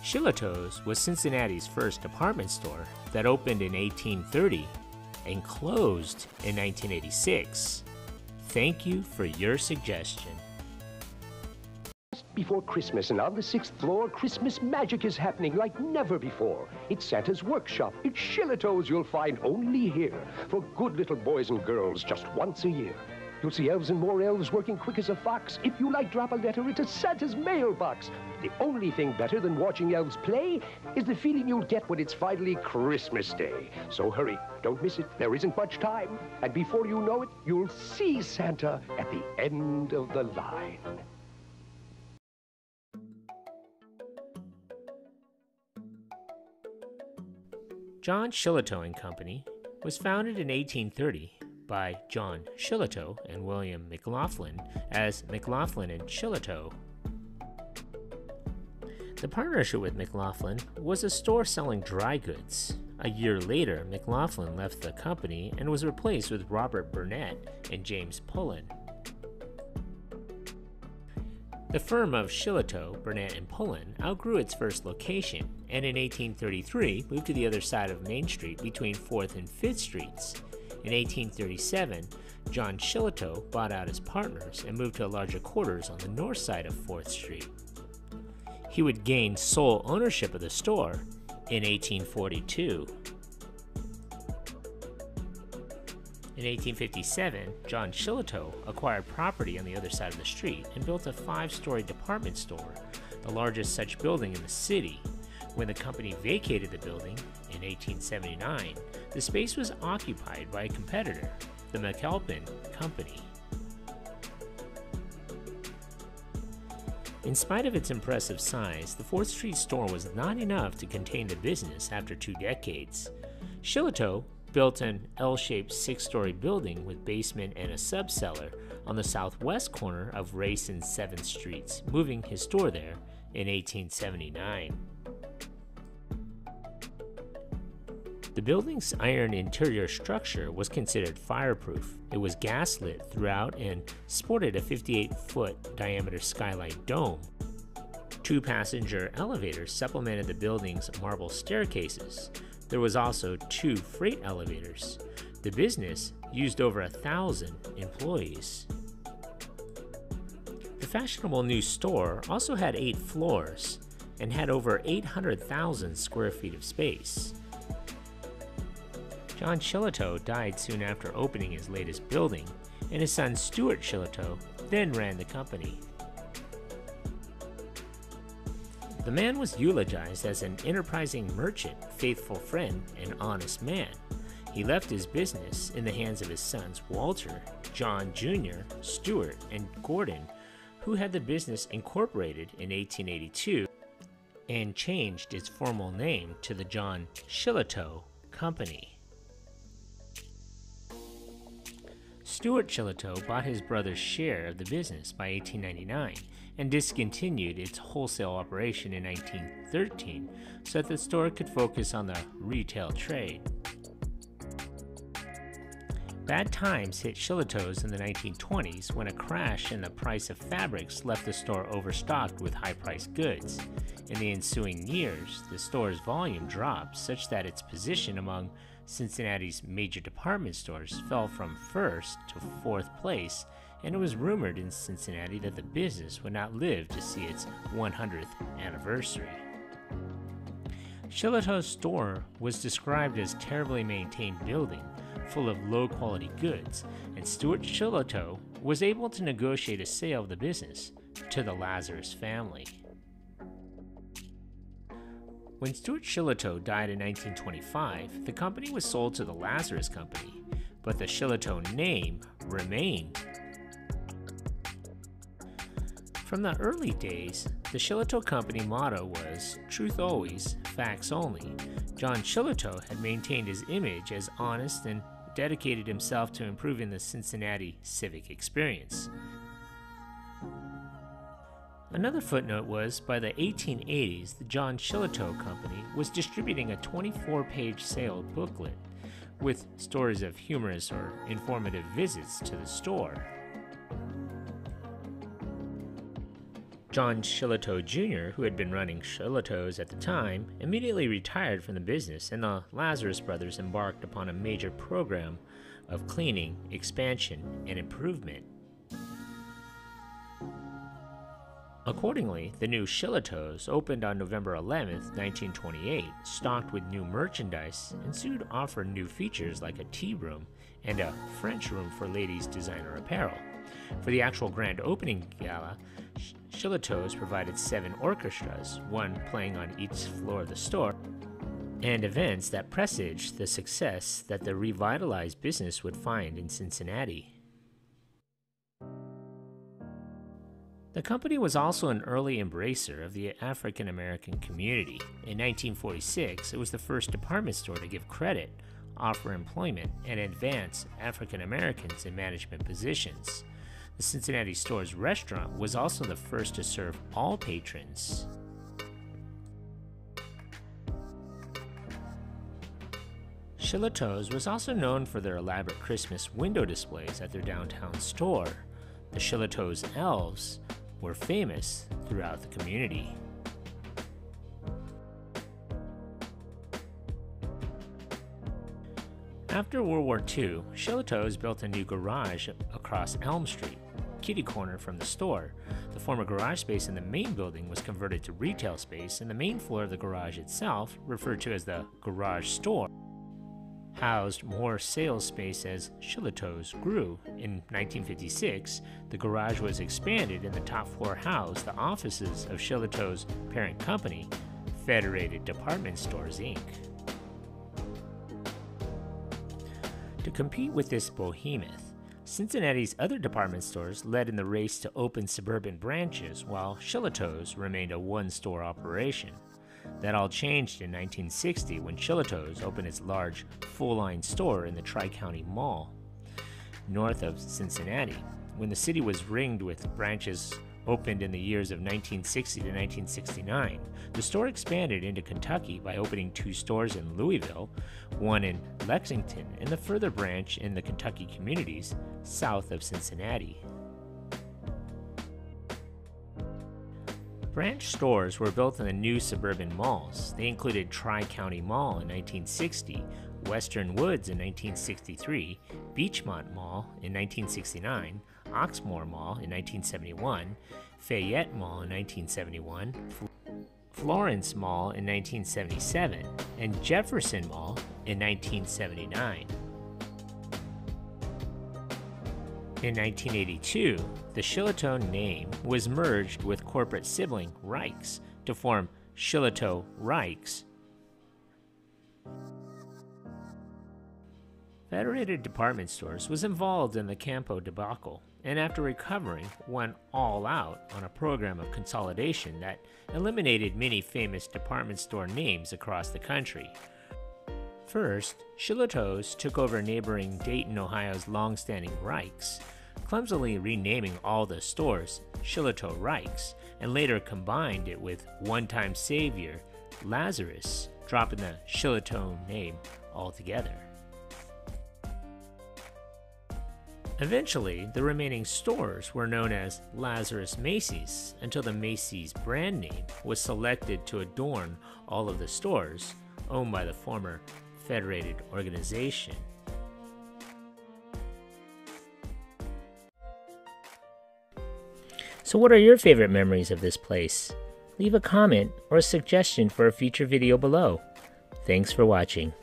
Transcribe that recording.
Shillito's was Cincinnati's first department store that opened in 1830 and closed in 1986. Thank you for your suggestion. Just before Christmas and on the 6th floor, Christmas magic is happening like never before. It's Santa's workshop. It's Shillito's you'll find only here for good little boys and girls just once a year. You'll see elves and more elves working quick as a fox. If you like drop a letter into Santa's mailbox. The only thing better than watching elves play is the feeling you'll get when it's finally Christmas Day. So hurry, don't miss it. There isn't much time. And before you know it, you'll see Santa at the end of the line. John Shillito Company was founded in 1830 by John Shillito and William McLaughlin as McLaughlin and Shillito. The partnership with McLaughlin was a store selling dry goods. A year later, McLaughlin left the company and was replaced with Robert Burnett and James Pullen. The firm of Shillito, Burnett, and Pullen outgrew its first location, and in 1833 moved to the other side of Main Street between 4th and 5th Streets. In 1837, John Shillito bought out his partners and moved to larger quarters on the north side of 4th Street. He would gain sole ownership of the store in 1842. In 1857, John Shillito acquired property on the other side of the street and built a 5-story department store, the largest such building in the city. When the company vacated the building in 1879, the space was occupied by a competitor, the McLaughlin Company. In spite of its impressive size, the 4th Street store was not enough to contain the business after 2 decades. Shillito built an L-shaped 6-story building with basement and a subcellar on the southwest corner of Race and 7th Streets, moving his store there in 1879. The building's iron interior structure was considered fireproof. It was gaslit throughout and sported a 58-foot diameter skylight dome. 2 passenger elevators supplemented the building's marble staircases. There was also 2 freight elevators. The business used over 1,000 employees. The fashionable new store also had 8 floors and had over 800,000 square feet of space. John Shillito died soon after opening his latest building, and his son Stuart Shillito then ran the company. The man was eulogized as an enterprising merchant, faithful friend, and honest man. He left his business in the hands of his sons Walter, John Jr., Stuart, and Gordon, who had the business incorporated in 1882 and changed its formal name to the John Shillito Company. Stuart Shillito bought his brother's share of the business by 1899 and discontinued its wholesale operation in 1913 so that the store could focus on the retail trade. Bad times hit Shillito's in the 1920s when a crash in the price of fabrics left the store overstocked with high-priced goods. In the ensuing years, the store's volume dropped such that its position among Cincinnati's major department stores fell from 1st to 4th place, and it was rumored in Cincinnati that the business would not live to see its 100th anniversary. Shillito's store was described as a terribly maintained building, full of low-quality goods, and Stuart Shillito was able to negotiate a sale of the business to the Lazarus family. When Stuart Shillito died in 1925, the company was sold to the Lazarus Company, but the Shillito name remained. From the early days, the Shillito Company motto was, "Truth always, facts only." John Shillito had maintained his image as honest and dedicated himself to improving the Cincinnati civic experience. Another footnote was, by the 1880s, the John Shillito Company was distributing a 24-page sale booklet with stories of humorous or informative visits to the store. John Shillito Jr., who had been running Shillito's at the time, immediately retired from the business, and the Lazarus brothers embarked upon a major program of cleaning, expansion, and improvement. Accordingly, the new Shillito's opened on November 11, 1928, stocked with new merchandise, and soon offered new features like a tea room and a French room for ladies' designer apparel. For the actual grand opening gala, Shillito's provided 7 orchestras, one playing on each floor of the store, and events that presaged the success that the revitalized business would find in Cincinnati. The company was also an early embracer of the African American community. In 1946, it was the first department store to give credit, offer employment, and advance African Americans in management positions. The Cincinnati store's restaurant was also the first to serve all patrons. Shillito's was also known for their elaborate Christmas window displays at their downtown store. The Shillito's elves were famous throughout the community. After World War II, Shillito's built a new garage across Elm Street, kitty corner from the store. The former garage space in the main building was converted to retail space, and the main floor of the garage itself, referred to as the garage store, housed more sales space as Shillito's grew. In 1956, the garage was expanded and the top floor housed the offices of Shillito's parent company, Federated Department Stores, Inc. To compete with this behemoth, Cincinnati's other department stores led in the race to open suburban branches, while Shillito's remained a one-store operation. That all changed in 1960 when Shillito's opened its large, full-line store in the Tri-County Mall, north of Cincinnati. When the city was ringed with branches opened in the years of 1960 to 1969, the store expanded into Kentucky by opening 2 stores in Louisville, one in Lexington, and the further branch in the Kentucky communities south of Cincinnati. Branch stores were built in the new suburban malls. They included Tri-County Mall in 1960, Western Woods in 1963, Beachmont Mall in 1969, Oxmoor Mall in 1971, Fayette Mall in 1971, Florence Mall in 1977, and Jefferson Mall in 1979. In 1982, the Shillito name was merged with corporate sibling Rike's to form Shillito Rike's. Federated Department Stores was involved in the Campo debacle, and after recovering, went all out on a program of consolidation that eliminated many famous department store names across the country. First, Shillito's took over neighboring Dayton, Ohio's long-standing Rike's, clumsily renaming all the stores Shillito Rike's, and later combined it with one-time savior Lazarus, dropping the Shillito name altogether. Eventually, the remaining stores were known as Lazarus Macy's until the Macy's brand name was selected to adorn all of the stores owned by the former Federated organization. So what are your favorite memories of this place? Leave a comment or a suggestion for a future video below. Thanks for watching.